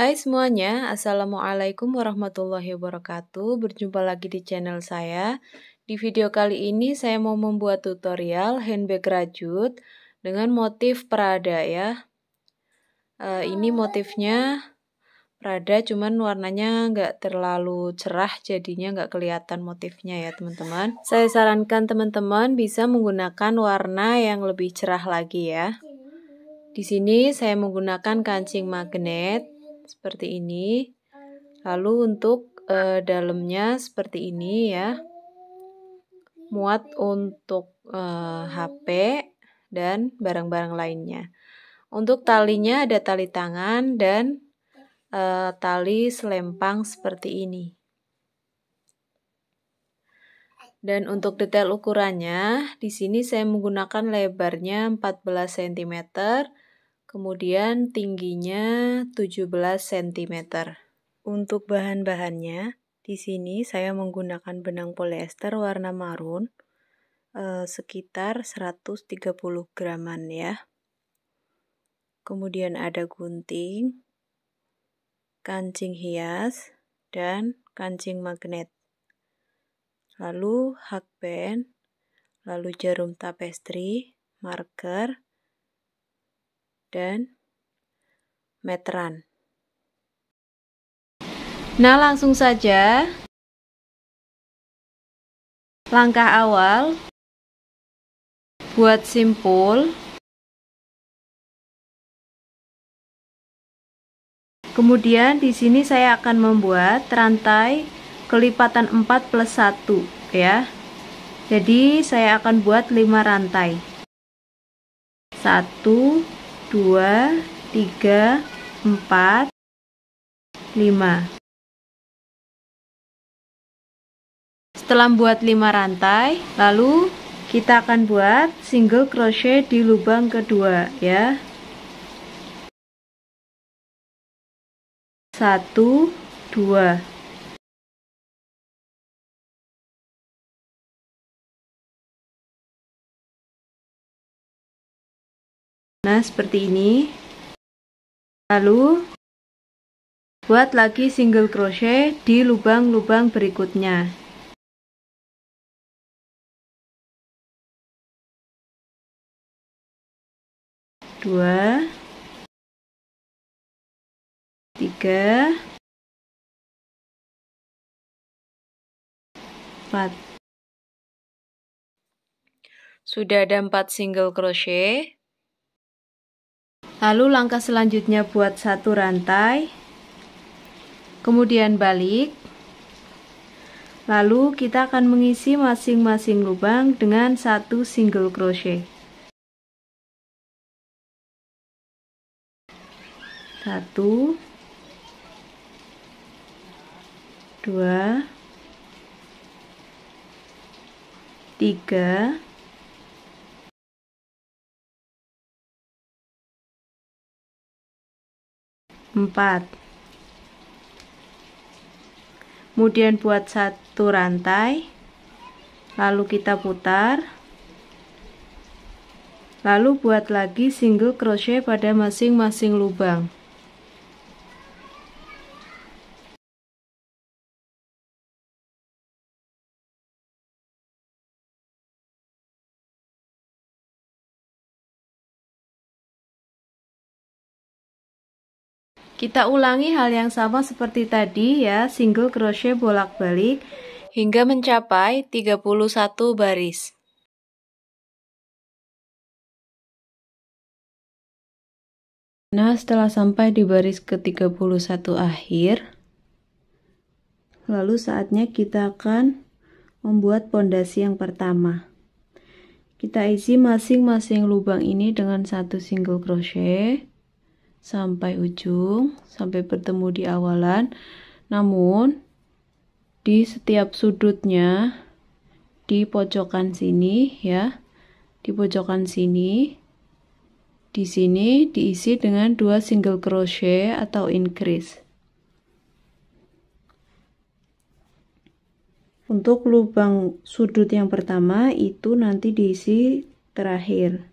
Hai semuanya, Assalamualaikum warahmatullahi wabarakatuh. Berjumpa lagi di channel saya. Di video kali ini saya mau membuat tutorial handbag rajut dengan motif Prada ya. Ini motifnya Prada, cuman warnanya nggak terlalu cerah, jadinya nggak kelihatan motifnya ya teman-teman. Saya sarankan teman-teman bisa menggunakan warna yang lebih cerah lagi ya. Di sini saya menggunakan kancing magnet seperti ini. Lalu untuk dalamnya seperti ini ya. Muat untuk HP dan barang-barang lainnya. Untuk talinya ada tali tangan dan tali selempang seperti ini. Dan untuk detail ukurannya, di sini saya menggunakan lebarnya 14 cm, kemudian tingginya 17 cm. Untuk bahan-bahannya, di sini saya menggunakan benang polyester warna marun, sekitar 130 graman ya. Kemudian ada gunting, kancing hias, dan kancing magnet. Lalu hakband, lalu jarum tapestri, marker, dan meteran. Nah, langsung saja. Langkah awal, buat simpul. Kemudian di sini saya akan membuat rantai kelipatan 4+1 ya. Jadi saya akan buat 5 rantai. 1, 2, 3, 4, 5. Setelah membuat 5 rantai, lalu kita akan buat single crochet di lubang kedua ya. 1, 2. Nah, seperti ini. Lalu buat lagi single crochet di lubang-lubang berikutnya. 2, 3, 4. Sudah ada 4 single crochet. Lalu langkah selanjutnya buat 1 rantai, kemudian balik. Lalu kita akan mengisi masing-masing lubang dengan 1 single crochet. 1, 2, 3, 4. Kemudian buat 1 rantai, lalu kita putar, lalu buat lagi single crochet pada masing-masing lubang. Kita ulangi hal yang sama seperti tadi ya, single crochet bolak-balik hingga mencapai 31 baris. Nah, setelah sampai di baris ke-31 akhir, lalu saatnya kita akan membuat pondasi yang pertama. Kita isi masing-masing lubang ini dengan 1 single crochet sampai ujung, sampai bertemu di awalan. Namun di setiap sudutnya, di pojokan sini ya, di pojokan sini, di sini diisi dengan 2 single crochet atau increase. Untuk lubang sudut yang pertama itu nanti diisi terakhir.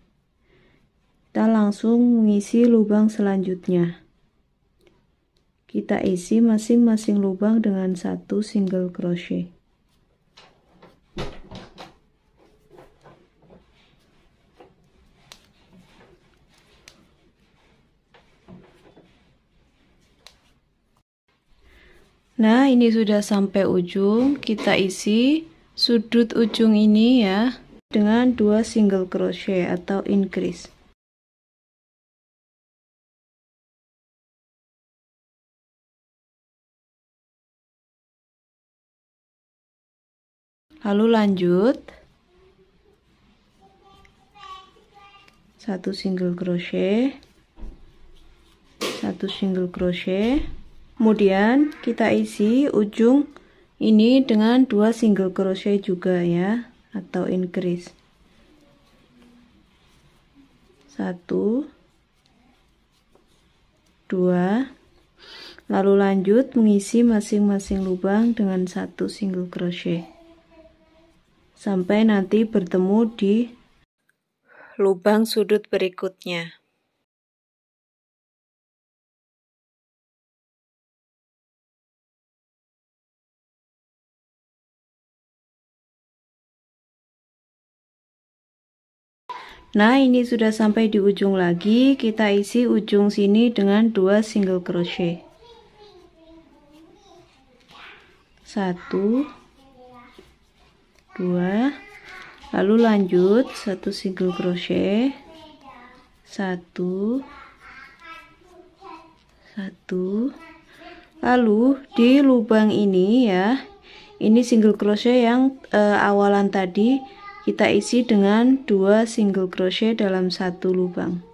Kita langsung mengisi lubang selanjutnya. kita isi masing-masing lubang dengan 1 single crochet. Nah, ini sudah sampai ujung. Kita isi sudut ujung ini ya dengan 2 single crochet atau increase. Lalu lanjut 1 single crochet, 1 single crochet. Kemudian kita isi ujung ini dengan 2 single crochet juga ya, atau increase. 1 2. Lalu lanjut mengisi masing-masing lubang dengan 1 single crochet sampai nanti bertemu di lubang sudut berikutnya. Nah, ini sudah sampai di ujung lagi. Kita isi ujung sini dengan 2 single crochet. 1 2. Lalu lanjut 1 single crochet. 1 1. Lalu di lubang ini ya, ini single crochet yang awalan tadi kita isi dengan 2 single crochet dalam 1 lubang.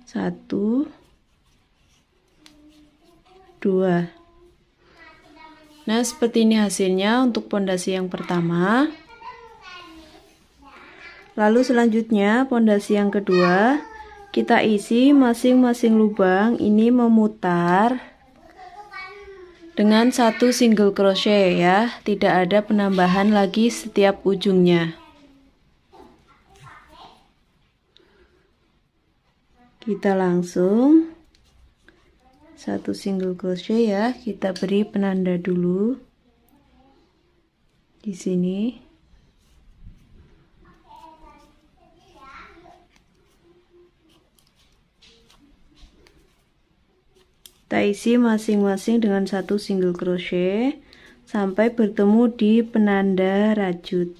1 2. Nah, seperti ini hasilnya untuk pondasi yang pertama. Lalu selanjutnya pondasi yang kedua, kita isi masing-masing lubang ini memutar dengan 1 single crochet ya, tidak ada penambahan lagi setiap ujungnya. Kita langsung 1 single crochet ya, kita beri penanda dulu di sini. Kita isi masing-masing dengan 1 single crochet sampai bertemu di penanda rajut.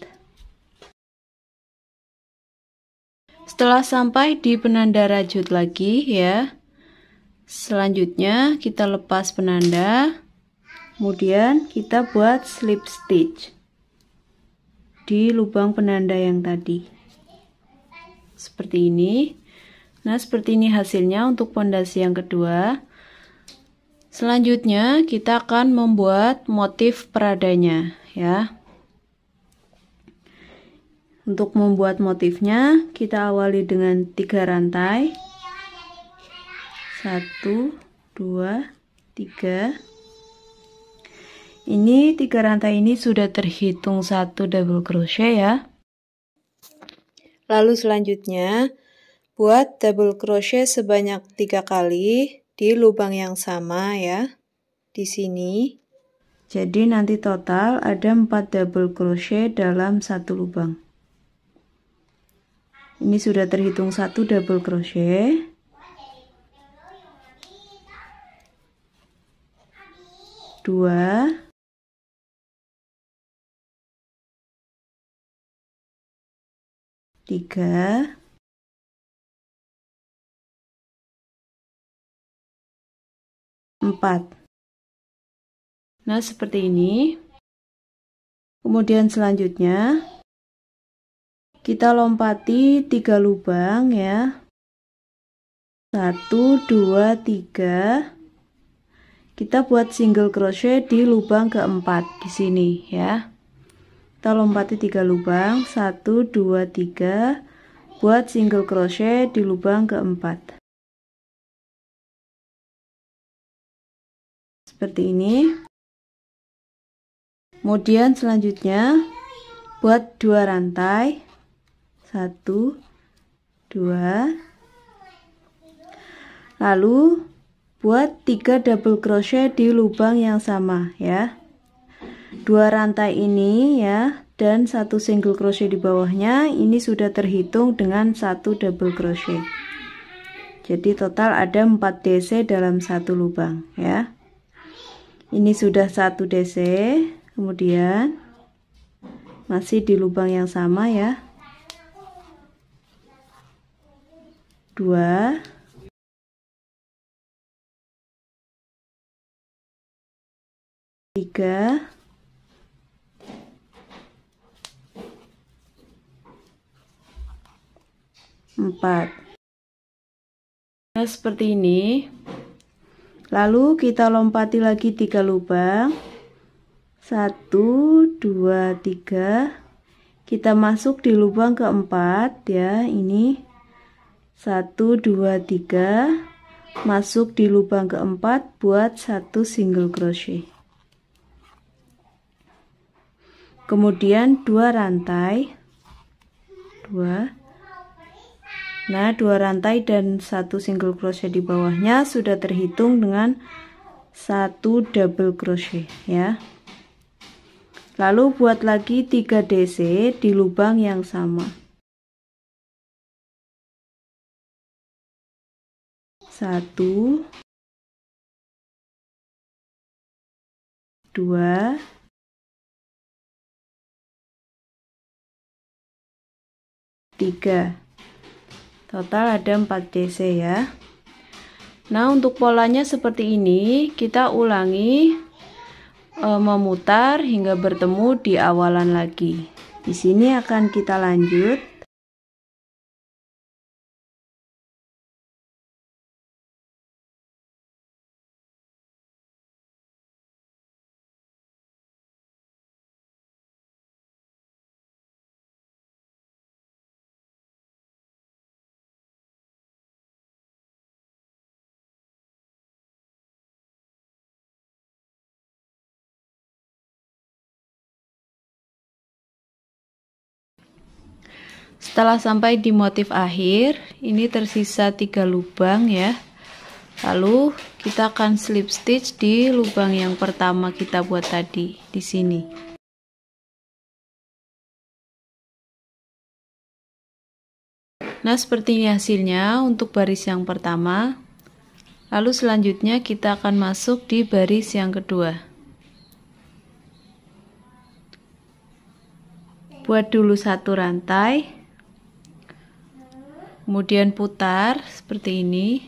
Setelah sampai di penanda rajut lagi ya, selanjutnya kita lepas penanda, kemudian kita buat slip stitch di lubang penanda yang tadi seperti ini. Nah, seperti ini hasilnya untuk pondasi yang kedua. Selanjutnya kita akan membuat motif peradanya ya. Untuk membuat motifnya kita awali dengan 3 rantai. 1 2 3. Ini 3 rantai ini sudah terhitung 1 double crochet ya. Lalu selanjutnya buat double crochet sebanyak 3 kali di lubang yang sama ya, di sini. Jadi nanti total ada 4 double crochet dalam 1 lubang. Ini sudah terhitung 1 double crochet. Dua, 3, 4. Nah, seperti ini. Kemudian selanjutnya kita lompati 3 lubang ya. 1 2 3. Kita buat single crochet di lubang keempat di sini ya. Kita lompati 3 lubang, 1 2 3. Buat single crochet di lubang keempat. Seperti ini. Kemudian selanjutnya buat 2 rantai. 1 2. Lalu buat 3 double crochet di lubang yang sama ya. 2 rantai ini ya dan 1 single crochet di bawahnya, ini sudah terhitung dengan 1 double crochet. Jadi total ada 4 DC dalam satu lubang ya. Ini sudah 1 DC, kemudian masih di lubang yang sama ya. 2, 3, 4. Nah, seperti ini. Lalu kita lompati lagi 3 lubang. 1, 2, 3. Kita masuk di lubang keempat ya, ini 1, 2, 3. Masuk di lubang keempat, buat 1 single crochet. Kemudian 2 rantai. 2. Nah, 2 rantai dan 1 single crochet di bawahnya sudah terhitung dengan 1 double crochet ya. Lalu buat lagi 3 DC di lubang yang sama. 1, 2, 3. Total ada 4 DC ya. Nah, untuk polanya seperti ini, kita ulangi memutar hingga bertemu di awalan lagi. Di sini akan kita lanjut. Setelah sampai di motif akhir, ini tersisa 3 lubang ya. Lalu kita akan slip stitch di lubang yang pertama kita buat tadi di sini. Nah, seperti ini hasilnya untuk baris yang pertama. Lalu selanjutnya kita akan masuk di baris yang kedua. Buat dulu 1 rantai. Kemudian putar seperti ini.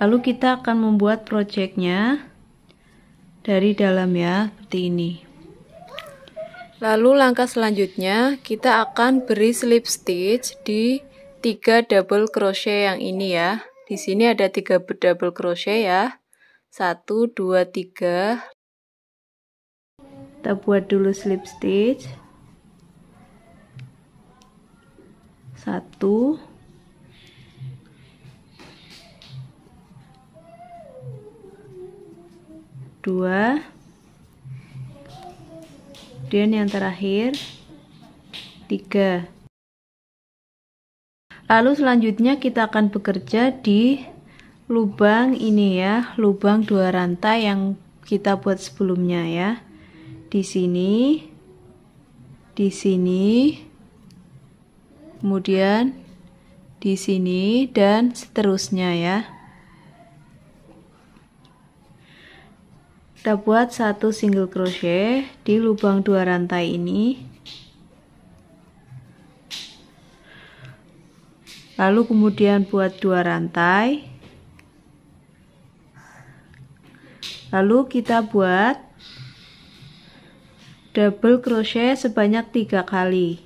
Lalu kita akan membuat projectnya dari dalam ya, seperti ini. Lalu langkah selanjutnya kita akan beri slip stitch di 3 double crochet yang ini ya. Di sini ada 3 double crochet ya. 1, 2, 3. Kita buat dulu slip stitch. 1, 2, kemudian yang terakhir 3. Lalu selanjutnya kita akan bekerja di lubang ini ya, lubang 2 rantai yang kita buat sebelumnya ya. Di sini, di sini, kemudian di sini dan seterusnya ya. Kita buat 1 single crochet di lubang 2 rantai ini. Lalu kemudian buat 2 rantai. Lalu kita buat double crochet sebanyak 3 kali.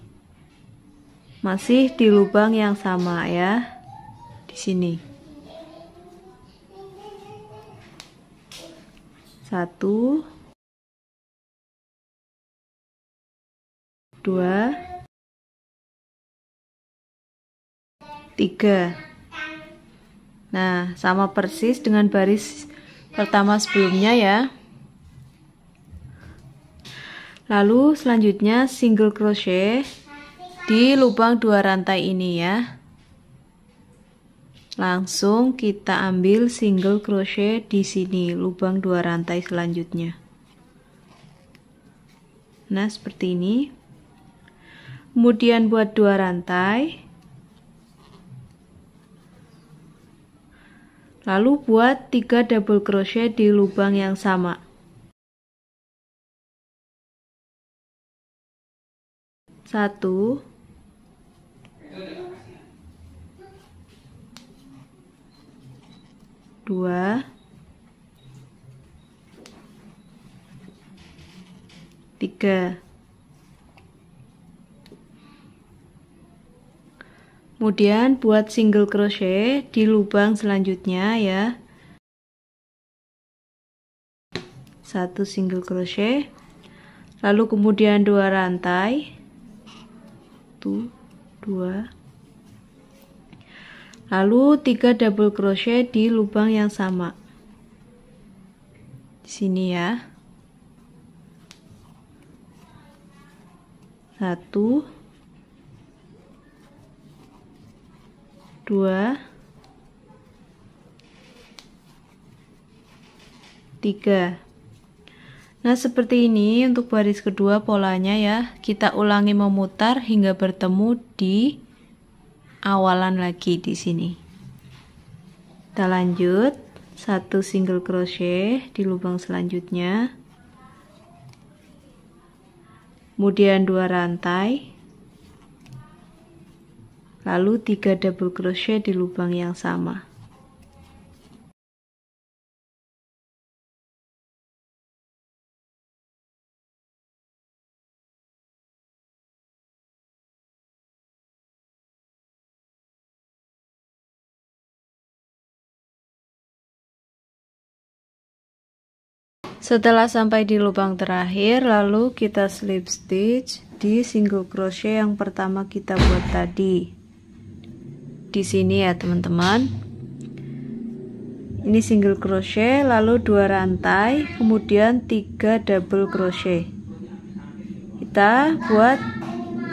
Masih di lubang yang sama ya, di sini. 1, 2, 3. Nah, sama persis dengan baris pertama sebelumnya ya. Lalu selanjutnya single crochet di lubang 2 rantai ini ya. Langsung kita ambil single crochet di sini, lubang 2 rantai selanjutnya. Nah, seperti ini. Kemudian buat 2 rantai. Lalu buat 3 double crochet di lubang yang sama. 1, 2, 3. Kemudian buat single crochet di lubang selanjutnya ya. 1 single crochet. Lalu kemudian 2 rantai. 1, 2. Lalu 3 double crochet di lubang yang sama. Di sini ya. 1, 2, 3. Nah, seperti ini untuk baris kedua polanya ya. Kita ulangi memutar hingga bertemu di awalan lagi di sini. Kita lanjut 1 single crochet di lubang selanjutnya. Kemudian 2 rantai. Lalu 3 double crochet di lubang yang sama. Setelah sampai di lubang terakhir, lalu kita slip stitch di single crochet yang pertama kita buat tadi. Di sini ya teman-teman. Ini single crochet, lalu 2 rantai, kemudian 3 double crochet. Kita buat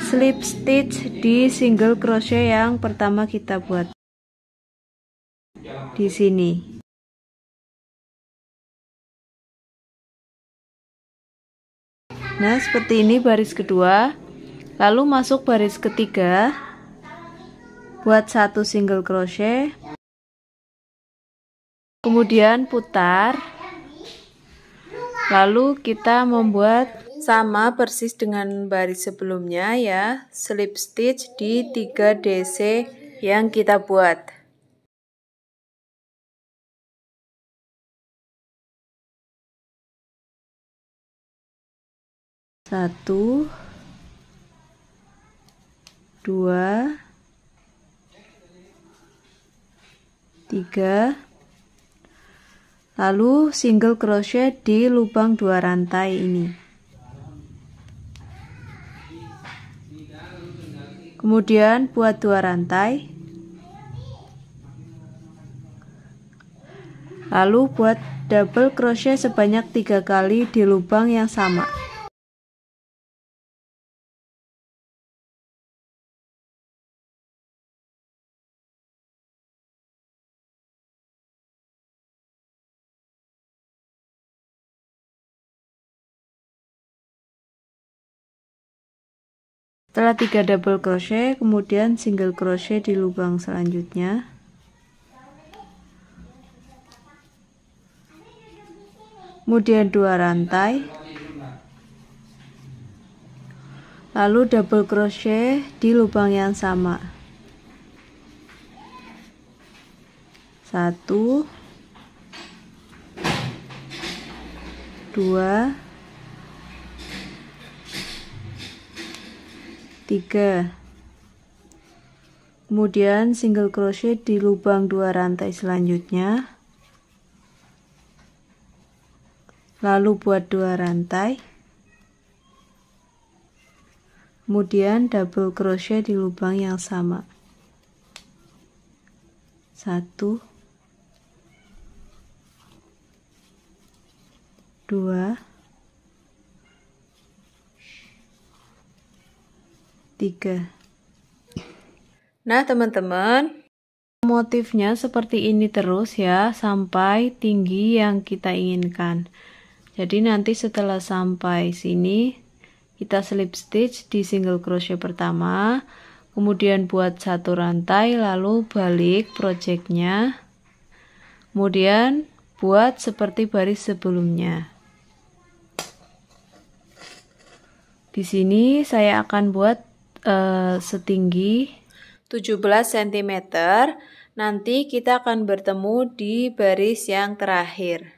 slip stitch di single crochet yang pertama kita buat. Di sini. Nah, seperti ini baris kedua. Lalu masuk baris ketiga. Buat 1 single crochet. Kemudian putar. Lalu kita membuat sama persis dengan baris sebelumnya ya. Slip stitch di 3 DC yang kita buat. Satu, 2, 3. Lalu single crochet di lubang 2 rantai ini. Kemudian buat 2 rantai. Lalu buat double crochet sebanyak 3 kali di lubang yang sama. Setelah 3 double crochet, kemudian single crochet di lubang selanjutnya. Kemudian 2 rantai. Lalu double crochet di lubang yang sama. 1, 2, 3. Kemudian single crochet di lubang 2 rantai selanjutnya. Lalu buat 2 rantai. Kemudian double crochet di lubang yang sama. 1, 2, 3. Nah teman-teman, Motifnya seperti ini terus ya, sampai tinggi yang kita inginkan. Jadi nanti setelah sampai sini, kita slip stitch di single crochet pertama, kemudian buat satu rantai, lalu balik projectnya, kemudian buat seperti baris sebelumnya. Di sini saya akan buat setinggi 17 cm. Nanti kita akan bertemu di baris yang terakhir.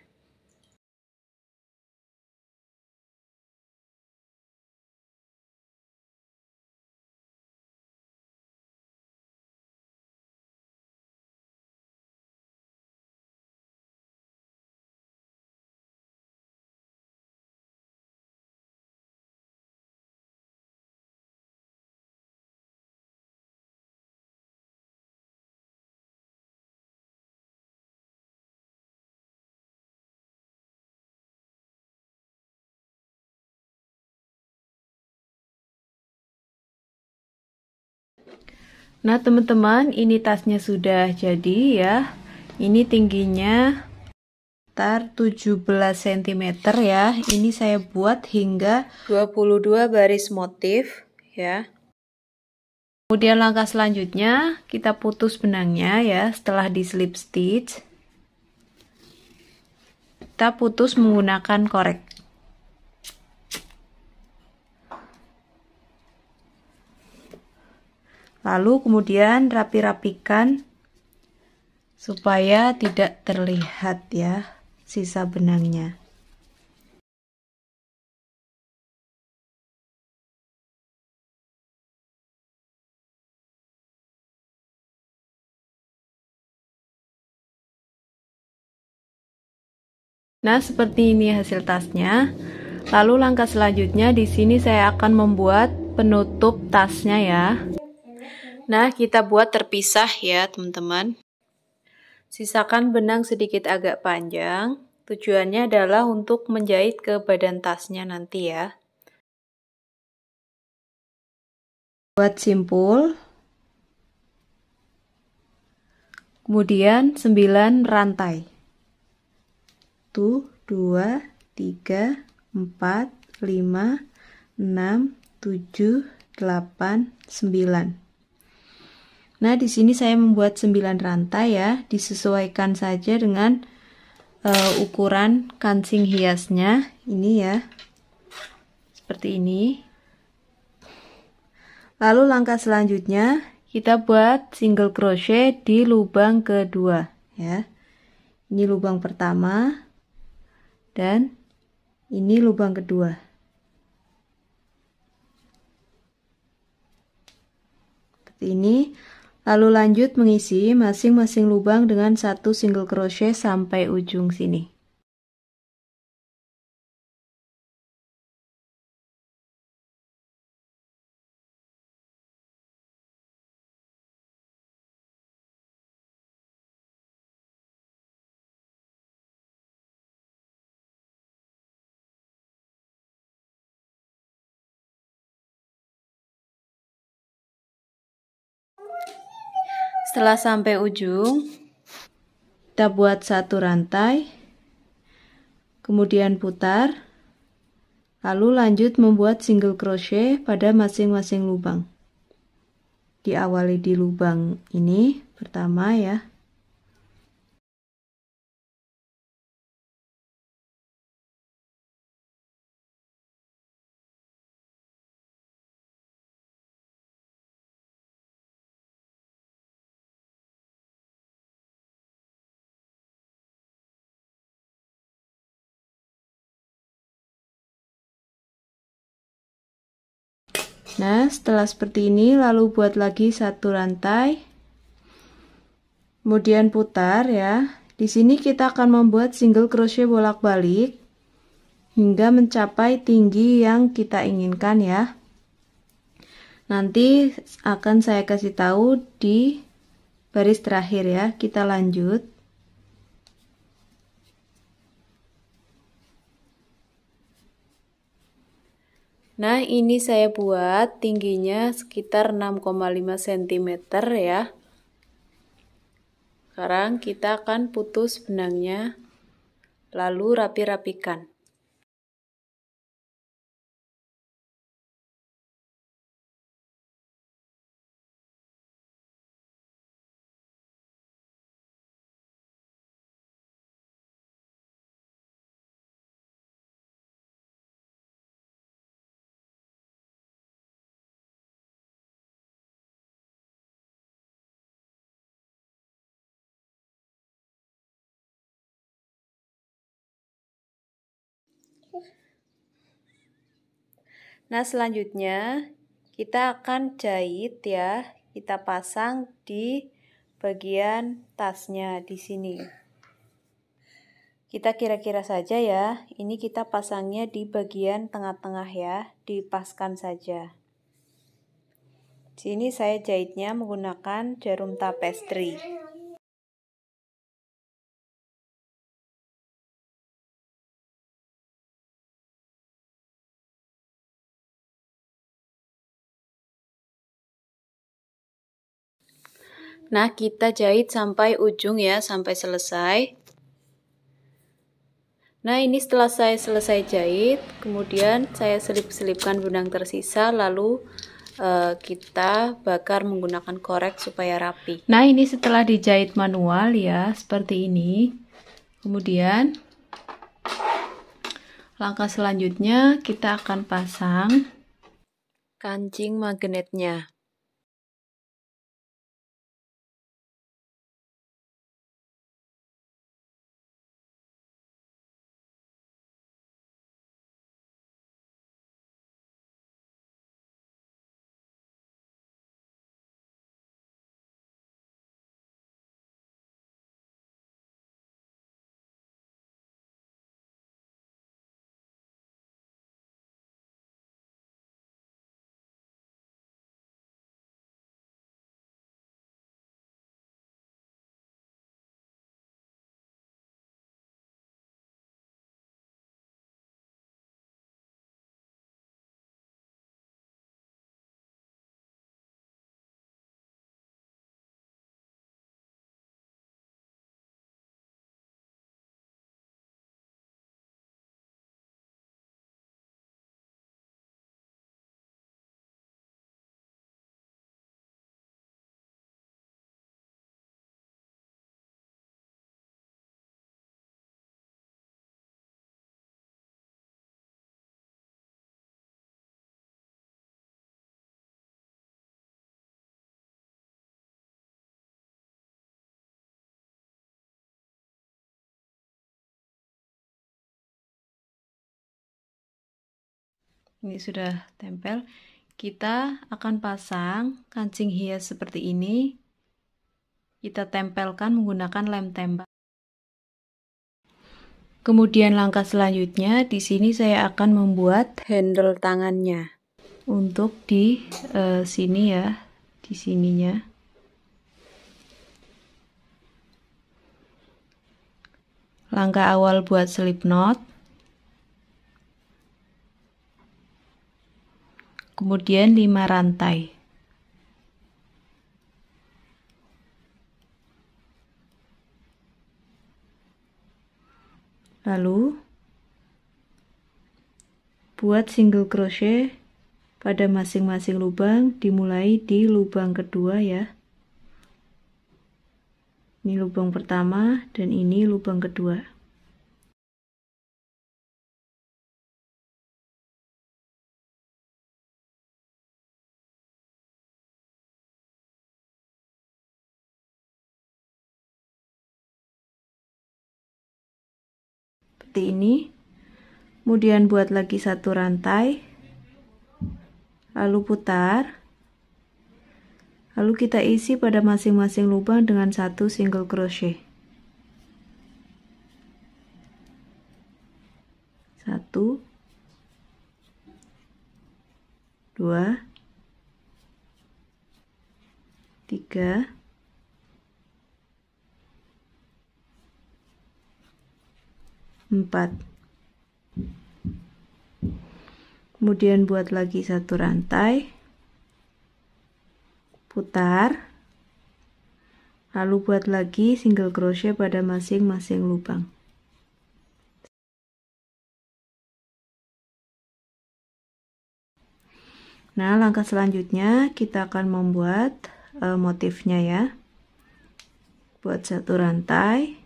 Nah teman-teman, ini tasnya sudah jadi ya. Ini tingginya sekitar 17 cm ya. Ini saya buat hingga 22 baris motif ya. Kemudian langkah selanjutnya kita putus benangnya ya. Setelah di slip stitch, kita putus menggunakan korek. Lalu kemudian rapi-rapikan supaya tidak terlihat ya sisa benangnya. Nah, seperti ini hasil tasnya. Lalu langkah selanjutnya di sini saya akan membuat penutup tasnya ya. Nah, kita buat terpisah ya, teman-teman. Sisakan benang sedikit agak panjang. Tujuannya adalah untuk menjahit ke badan tasnya nanti ya. Buat simpul. Kemudian 9 rantai. 1, 2, 3, 4, 5, 6, 7, 8, 9. Nah, di sini saya membuat 9 rantai ya, disesuaikan saja dengan ukuran kancing hiasnya. Ini ya. Seperti ini. Lalu langkah selanjutnya kita buat single crochet di lubang kedua ya. Ini lubang pertama dan ini lubang kedua. Seperti ini. Lalu lanjut mengisi masing-masing lubang dengan satu single crochet sampai ujung sini. Setelah sampai ujung, kita buat satu rantai, kemudian putar, lalu lanjut membuat single crochet pada masing-masing lubang. Diawali di lubang ini pertama ya. Nah, setelah seperti ini, lalu buat lagi satu rantai, kemudian putar ya. Di sini kita akan membuat single crochet bolak-balik hingga mencapai tinggi yang kita inginkan ya. Nanti akan saya kasih tahu di baris terakhir ya. Kita lanjut. Nah, ini saya buat tingginya sekitar 6,5 cm ya. Sekarang kita akan putus benangnya, lalu rapi-rapikan. Nah, selanjutnya kita akan jahit ya. Kita pasang di bagian tasnya di sini. Kita kira-kira saja ya. Ini kita pasangnya di bagian tengah-tengah ya, dipaskan saja. Sini saya jahitnya menggunakan jarum tapestri. Nah, kita jahit sampai ujung ya, sampai selesai. Nah, ini setelah saya selesai jahit, kemudian saya selip-selipkan benang tersisa, lalu kita bakar menggunakan korek supaya rapi. Nah, ini setelah dijahit manual ya, seperti ini. Kemudian langkah selanjutnya kita akan pasang kancing magnetnya. Ini sudah tempel. Kita akan pasang kancing hias seperti ini. Kita tempelkan menggunakan lem tembak. Kemudian langkah selanjutnya di sini saya akan membuat handle tangannya. Untuk di sini ya, di sininya. Langkah awal buat slip knot. Kemudian 5 rantai. Lalu buat single crochet pada masing-masing lubang, dimulai di lubang kedua ya. Ini lubang pertama dan ini lubang kedua. Seperti ini. Kemudian buat lagi satu rantai, lalu putar, lalu kita isi pada masing-masing lubang dengan satu single crochet. 1 2 3 4. Kemudian buat lagi satu rantai, putar, lalu buat lagi single crochet pada masing-masing lubang. Nah, langkah selanjutnya kita akan membuat motifnya ya. Buat satu rantai,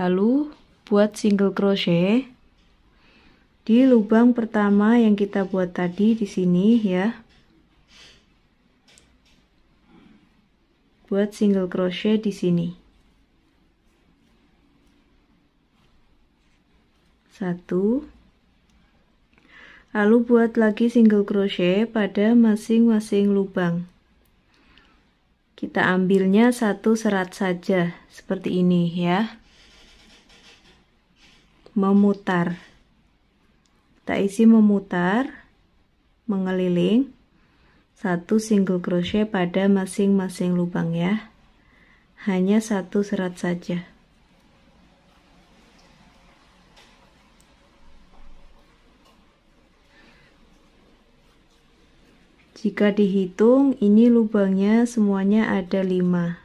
lalu buat single crochet di lubang pertama yang kita buat tadi di sini ya. Buat single crochet di sini. 1. Lalu buat lagi single crochet pada masing-masing lubang. Kita ambilnya satu serat saja seperti ini ya. Memutar. Kita isi memutar, mengeliling. 1 single crochet pada masing-masing lubang ya. Hanya 1 serat saja. Jika dihitung, ini lubangnya semuanya ada 5.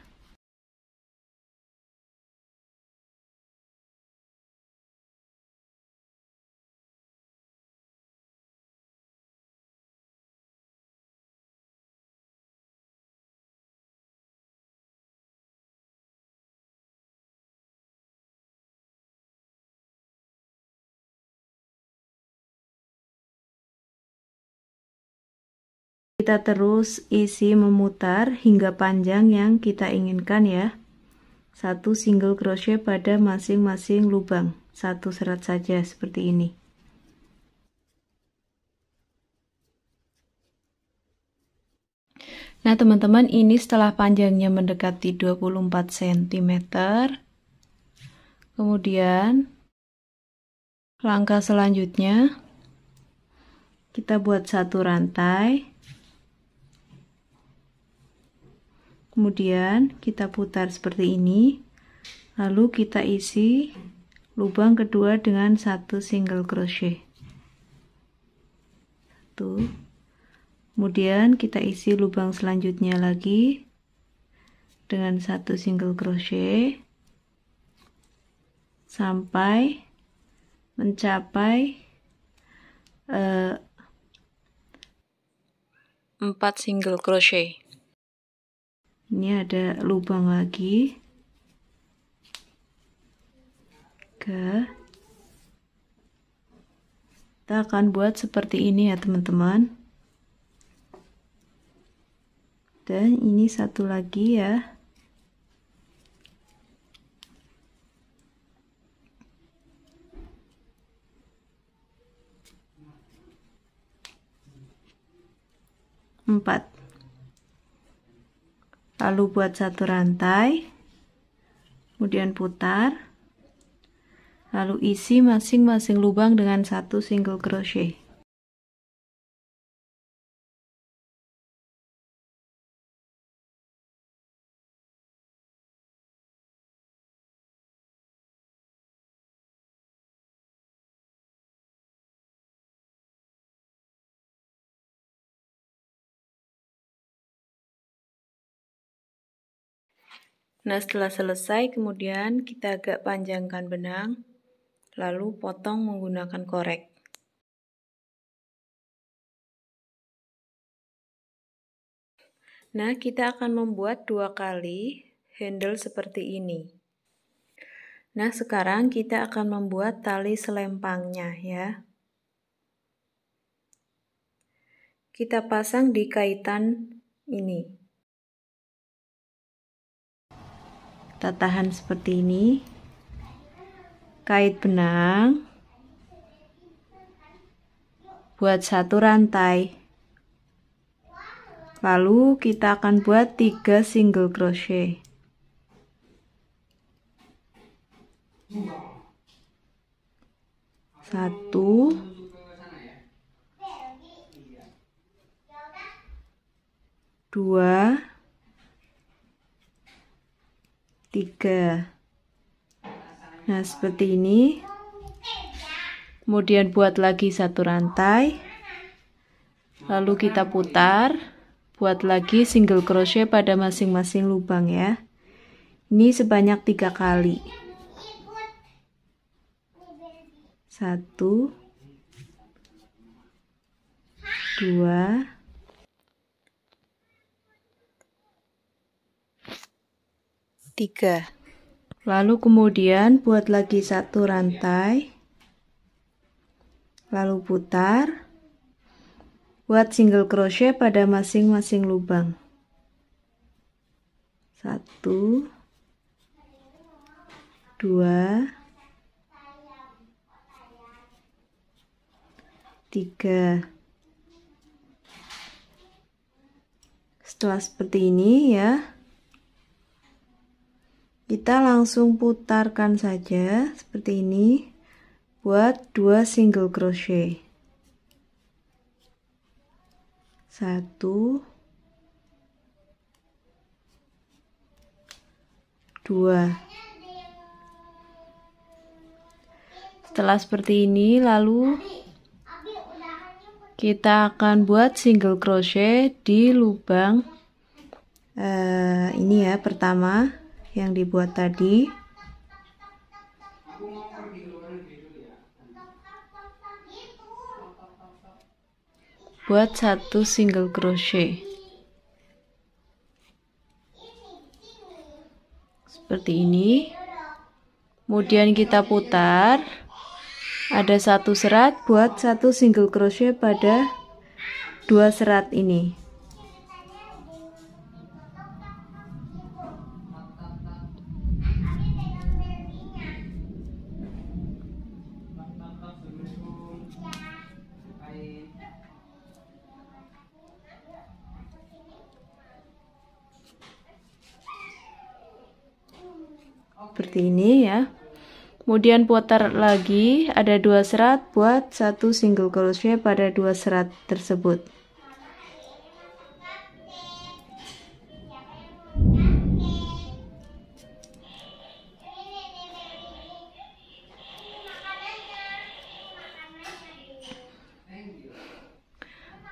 Kita terus isi memutar hingga panjang yang kita inginkan ya. 1 single crochet pada masing-masing lubang, 1 serat saja seperti ini. Nah teman-teman, ini setelah panjangnya mendekati 24 cm. Kemudian langkah selanjutnya kita buat 1 rantai. Kemudian kita putar seperti ini, lalu kita isi lubang kedua dengan 1 single crochet. 1. Kemudian kita isi lubang selanjutnya lagi dengan 1 single crochet sampai mencapai 4 single crochet. Ini ada lubang lagi. Kita akan buat seperti ini ya teman-teman. Dan ini satu lagi ya. Empat. Lalu buat 1 rantai, kemudian putar, lalu isi masing-masing lubang dengan 1 single crochet. Nah, setelah selesai, kemudian kita agak panjangkan benang, lalu potong menggunakan korek. Nah, kita akan membuat 2 kali handle seperti ini. Nah, sekarang kita akan membuat tali selempangnya ya. Kita pasang di kaitan ini. Kita tahan seperti ini, kait benang, buat 1 rantai, lalu kita akan buat 3 single crochet. 1, 2, 3. Nah seperti ini. Kemudian buat lagi 1 rantai, lalu kita putar buat lagi single crochet pada masing-masing lubang ya. Ini sebanyak 3 kali. 1 2 3. Lalu kemudian buat lagi 1 rantai, lalu putar, buat single crochet pada masing-masing lubang. 1 2 3. Setelah seperti ini ya, kita langsung putarkan saja seperti ini buat 2 single crochet. 1 2. Setelah seperti ini, lalu kita akan buat single crochet di lubang ini ya, pertama yang dibuat tadi. Buat 1 single crochet seperti ini, kemudian kita putar, ada 1 serat, buat 1 single crochet pada 2 serat ini. Seperti ini ya. Kemudian putar lagi, ada 2 serat, buat 1 single crochet pada 2 serat tersebut.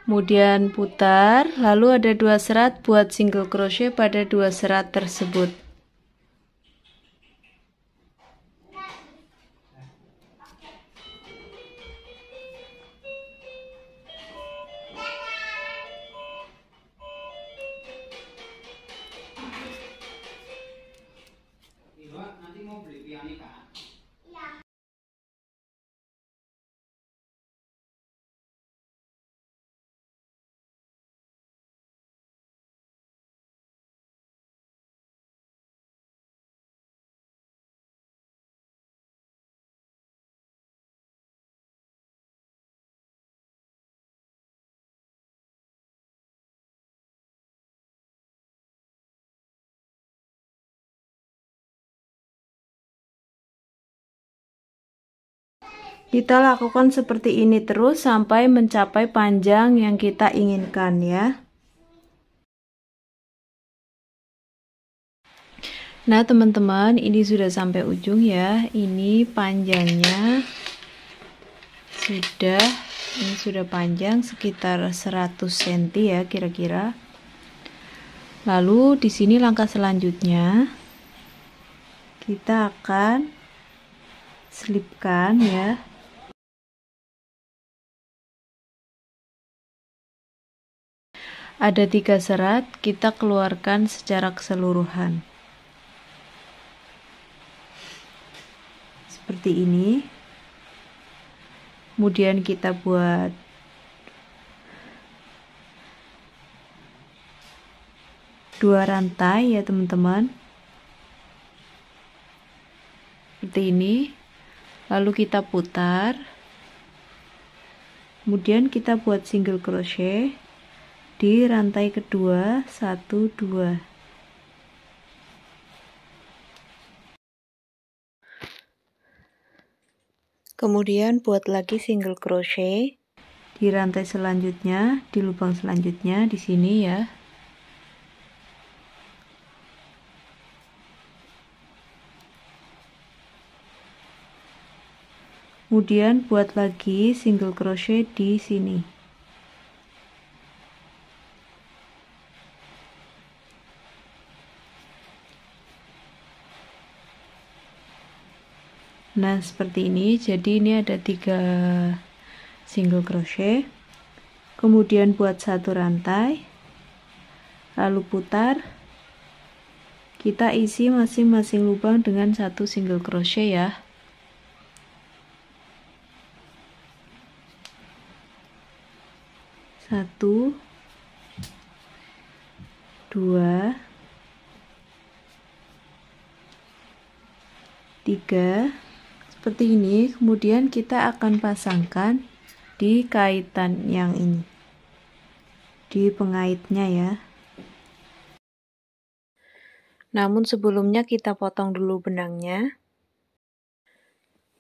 Kemudian putar, lalu ada 2 serat, buat single crochet pada 2 serat tersebut. Kita lakukan seperti ini terus sampai mencapai panjang yang kita inginkan ya. Nah teman-teman, ini sudah sampai ujung ya. Ini panjangnya sudah panjang sekitar 100 cm ya kira-kira. Lalu di sini langkah selanjutnya kita akan selipkan ya. Ada 3 serat, kita keluarkan secara keseluruhan. Seperti ini. Kemudian kita buat dua rantai ya teman-teman. Seperti ini. Lalu kita putar. Kemudian kita buat single crochet di rantai kedua, 1 2. Kemudian buat lagi single crochet di rantai selanjutnya, di lubang selanjutnya di sini ya. Kemudian buat lagi single crochet di sini. Nah, seperti ini. Jadi ini ada 3 single crochet. Kemudian buat 1 rantai. Lalu putar. Kita isi masing-masing lubang dengan 1 single crochet ya. Satu, 2, 3, seperti ini. Kemudian kita akan pasangkan di kaitan yang ini, di pengaitnya ya. Namun sebelumnya kita potong dulu benangnya.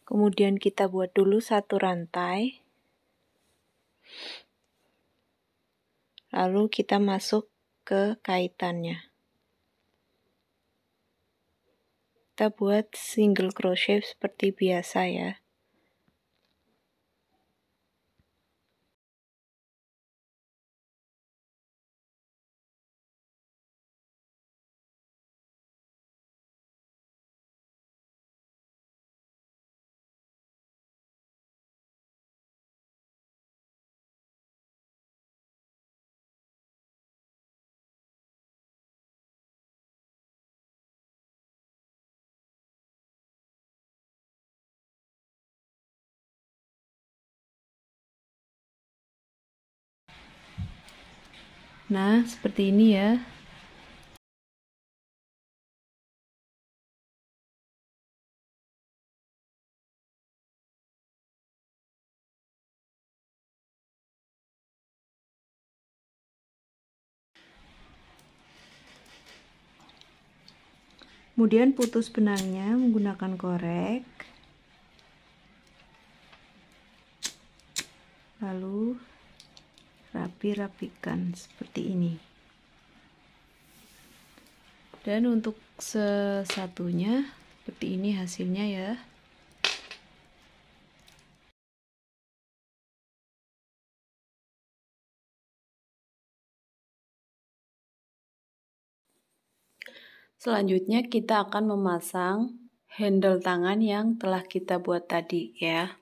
Kemudian kita buat dulu 1 rantai. Lalu kita masuk ke kaitannya. Kita buat single crochet seperti biasa ya. Nah, seperti ini ya. Kemudian putus benangnya menggunakan korek. Lalu rapi-rapikan seperti ini. Dan untuk sesatunya seperti ini hasilnya ya. Selanjutnya kita akan memasang handle tangan yang telah kita buat tadi ya.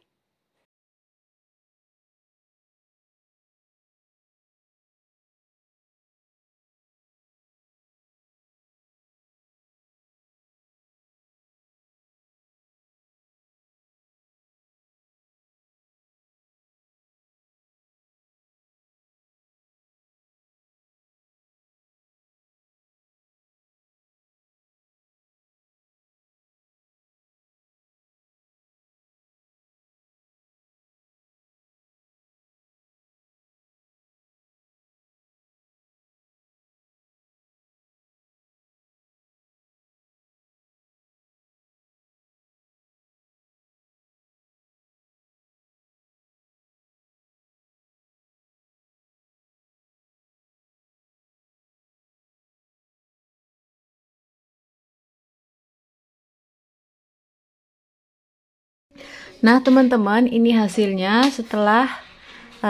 Nah teman-teman, ini hasilnya setelah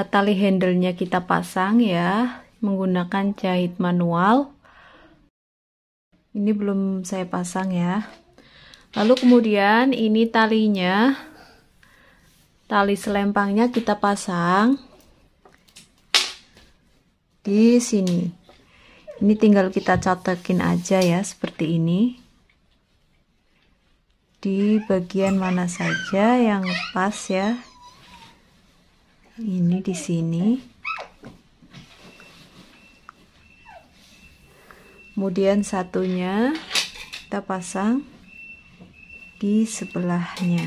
tali handle-nya kita pasang ya, menggunakan jahit manual. Ini belum saya pasang ya. Lalu kemudian ini talinya, tali selempangnya kita pasang di sini. Ini tinggal kita cotekin aja ya, seperti ini. Di bagian mana saja yang pas ya. Ini di sini. Kemudian satunya kita pasang di sebelahnya.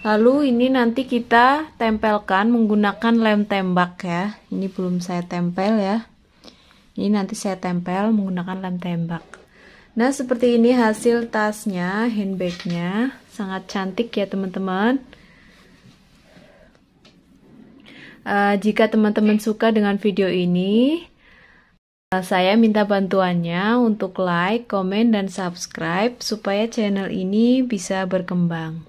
Lalu ini nanti kita tempelkan menggunakan lem tembak ya. Ini belum saya tempel ya. Ini nanti saya tempel menggunakan lem tembak. Nah, seperti ini hasil tasnya, handbagnya. Sangat cantik ya teman-teman. Jika teman-teman suka dengan video ini, saya minta bantuannya untuk like, komen, dan subscribe supaya channel ini bisa berkembang.